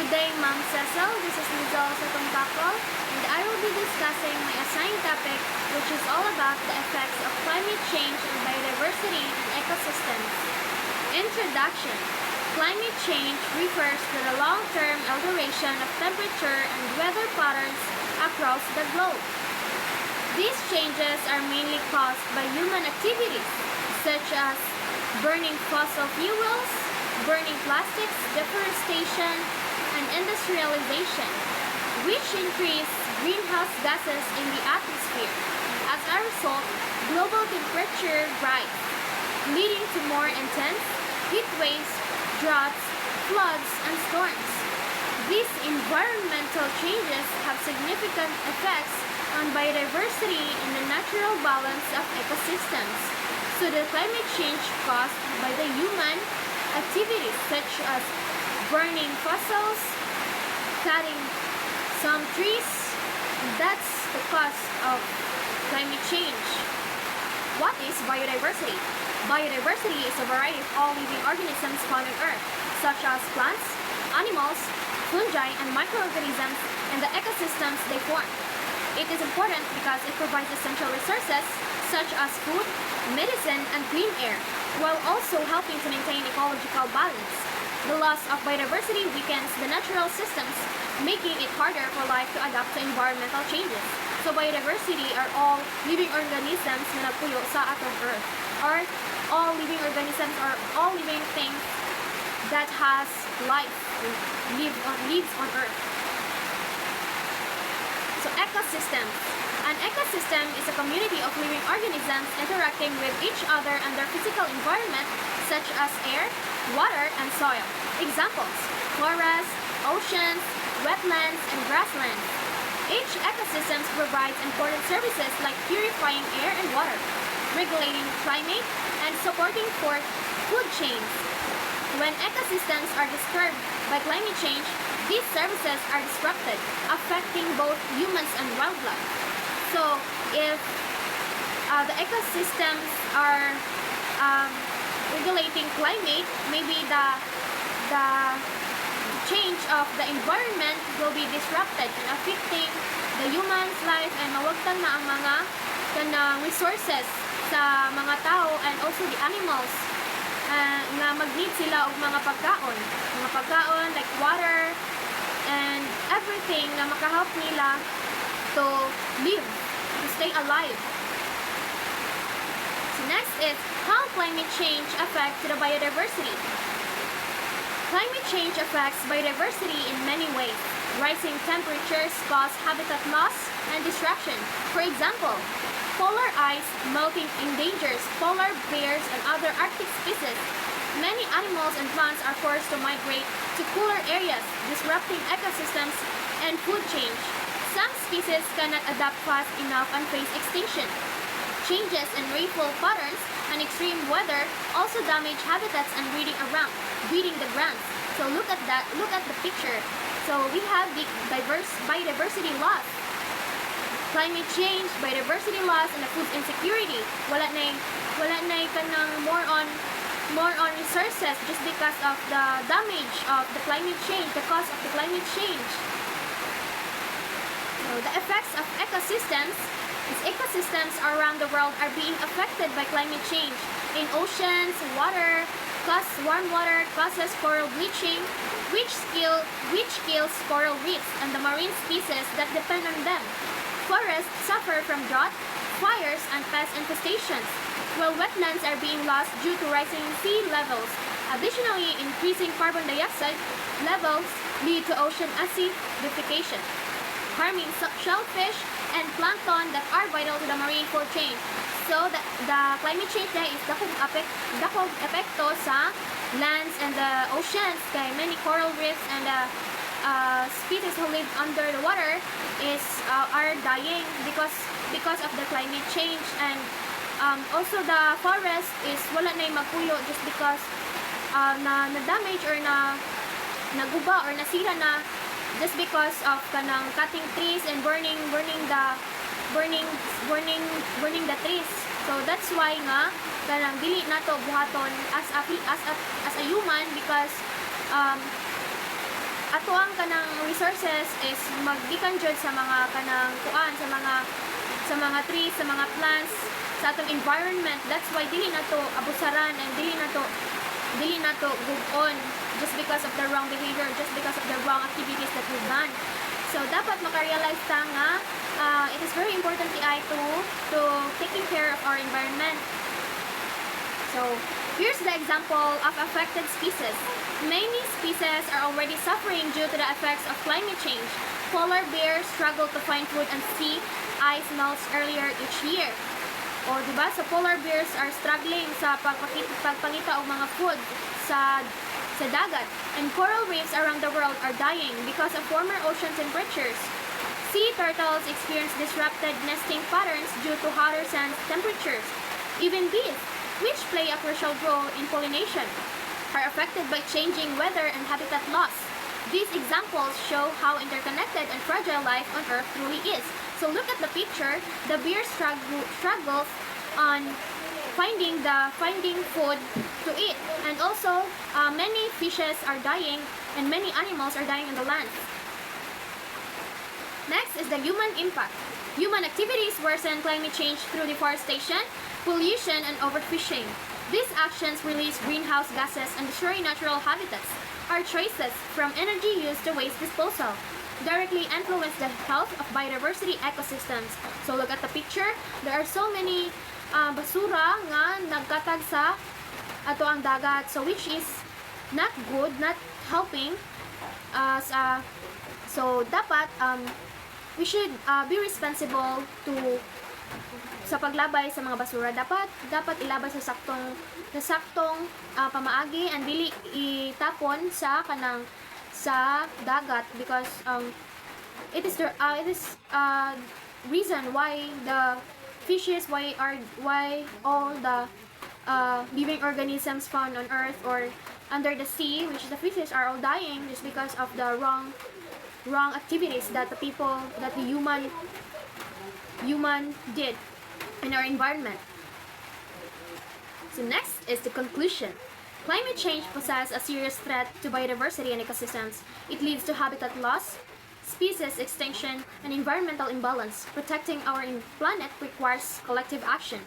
Good day, Ma'am Cecil. This is Lizelle Satumpako, and I will be discussing my assigned topic, which is all about the effects of climate change on biodiversity and ecosystems. Introduction. Climate change refers to the long-term alteration of temperature and weather patterns across the globe. These changes are mainly caused by human activities, such as burning fossil fuels, burning plastics, deforestation, and industrialization, which increase greenhouse gases in the atmosphere. As a result, global temperature rise, leading to more intense heat waves, droughts, floods, and storms. These environmental changes have significant effects on biodiversity and the natural balance of ecosystems. So the climate change caused by the human activities such as burning fossils, cutting some trees, that's the cause of climate change. What is biodiversity? Biodiversity is a variety of all living organisms found on Earth, such as plants, animals, fungi, and microorganisms, and the ecosystems they form. It is important because it provides essential resources such as food, medicine, and clean air, while also helping to maintain ecological balance. The loss of biodiversity weakens the natural systems, making it harder for life to adapt to environmental changes. So biodiversity are all living organisms na nagpuyo sa atong Earth, or all living organisms or all living things that has life, lives on Earth. So ecosystems. An ecosystem is a community of living organisms interacting with each other and their physical environment, such as air, water, and soil. Examples: forests, oceans, wetlands, and grasslands. Each ecosystem provides important services like purifying air and water, regulating climate, and supporting food chains. When ecosystems are disturbed by climate change, these services are disrupted, affecting both humans and wildlife. So, if the ecosystems are regulating climate, maybe the change of the environment will be disrupted and affecting the human's life, and mawagtang na ang mga kanang resources sa mga tao and also the animals nga mag-need sila og mga pagkaon like water and everything na makahelp nila to live, to stay alive. So next is how climate change affects the biodiversity. Climate change affects biodiversity in many ways. Rising temperatures cause habitat loss and destruction. For example, polar ice melting endangers polar bears and other Arctic species. Many animals and plants are forced to migrate to cooler areas, disrupting ecosystems and food chains. Some species cannot adapt fast enough and face extinction. Changes in rainfall patterns and extreme weather also damage habitats and breeding the grounds. So look at the picture. So we have the biodiversity loss, climate change, biodiversity loss, and the food insecurity. Wala na kanang more on resources just because of the damage of the climate change, the cause of the climate change. So the effects of ecosystems is ecosystems around the world are being affected by climate change. In oceans, warm water causes coral bleaching, which kills coral reefs and the marine species that depend on them. Forests suffer from drought, fires, and pest infestations, while wetlands are being lost due to rising sea levels. Additionally, increasing carbon dioxide levels lead to ocean acidification, harming shellfish and plankton that are vital to the marine food chain. So the climate change is dakong epekto sa lands and the oceans, kay many coral reefs and species who live under the water are dying because of the climate change. And also the forest is wala na magpuyo just because na damage or naguba or nasira na just because of kanang cutting trees and burning the trees. So that's why nga kanang dili nato buhaton as a human because ato ang kanang resources is maggikan jud sa mga kanang kuan, sa mga trees, sa mga plants, sa atong environment. That's why dili na to abusaran and dili na to gug-on just because of the wrong behavior, just because of the wrong activities that we've done. So dapat makarealize ta nga it is very important to taking care of our environment. So here's the example of affected species. Many species are already suffering due to the effects of climate change. Polar bears struggle to find food and sea ice melts earlier each year. O diba, so polar bears are struggling sa pagpangita og mga food sa dagat. And coral reefs around the world are dying because of warmer ocean temperatures. Sea turtles experience disrupted nesting patterns due to hotter sand temperatures. Even bees, which play a crucial role in pollination, are affected by changing weather and habitat loss. These examples show how interconnected and fragile life on Earth truly is. So look at the picture. The bear struggles on finding food to eat, and also many fishes are dying and many animals are dying on the land. Next is the human impact. Human activities worsen climate change through deforestation, pollution, and overfishing. These actions release greenhouse gases and destroy natural habitats. Our choices, from energy use to waste disposal, directly influence the health of biodiversity ecosystems. So look at the picture. There are so many basura nga nagkatag sa ato ang dagat, so which is not good, not helping so dapat we should be responsible to sa paglabay sa mga basura. Dapat ilabay sa saktong pamaagi and dili itapon sa dagat, because it is reason why the fishes, why all the living organisms found on Earth or under the sea, which is the fishes, are all dying just because of the wrong activities that the human did in our environment. So next is the conclusion. Climate change poses a serious threat to biodiversity and ecosystems. It leads to habitat loss, species extinction, and environmental imbalance. Protecting our planet requires collective action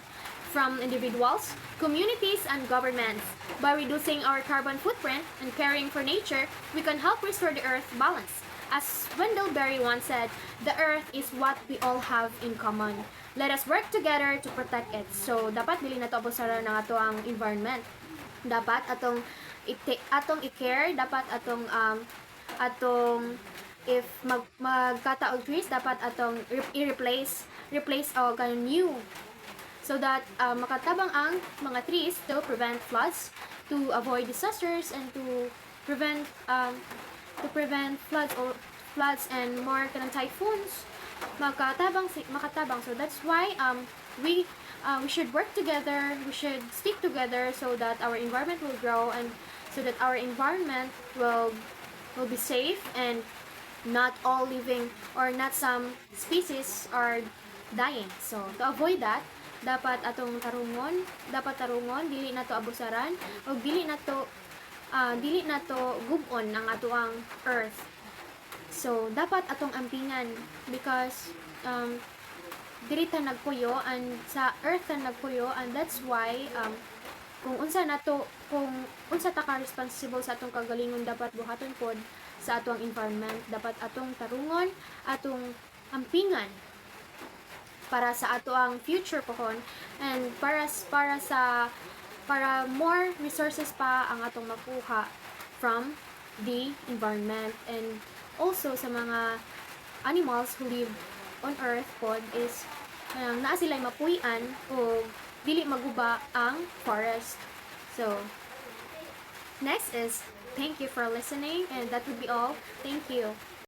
from individuals, communities, and governments. By reducing our carbon footprint and caring for nature, we can help restore the Earth's balance. As Wendell Berry once said, the Earth is what we all have in common. Let us work together to protect it. So, dapat dili na to abusaran ng ato ang environment. Dapat atong i-care, dapat atong if magkataog trees, dapat atong i-replace o new, so that makatabang ang mga trees to prevent floods, to avoid disasters, and to prevent floods and more kanang typhoons. Makatabang. So that's why we should work together, we should stick together, so that our environment will grow and so that our environment will be safe, and not all living or not some species are dying. So to avoid that, dapat tarungon, dili na to abusaran, o dili na to gub-on ang atoang Earth. So dapat atong ampingan, because dili ta nagpuyo and sa Earth ta nagpuyo, and that's why kung unsa ta ka responsible sa atong kagalingon, dapat buhaton pod sa atong environment. Dapat atong tarungon, atong ampingan para sa ato ang future pohon, and para more resources pa ang atong makuha from the environment. And also sa mga animals who live on Earth pod is naa sila mapuy-an o dili maguba ang forest. So next is thank you for listening, and that would be all. Thank you.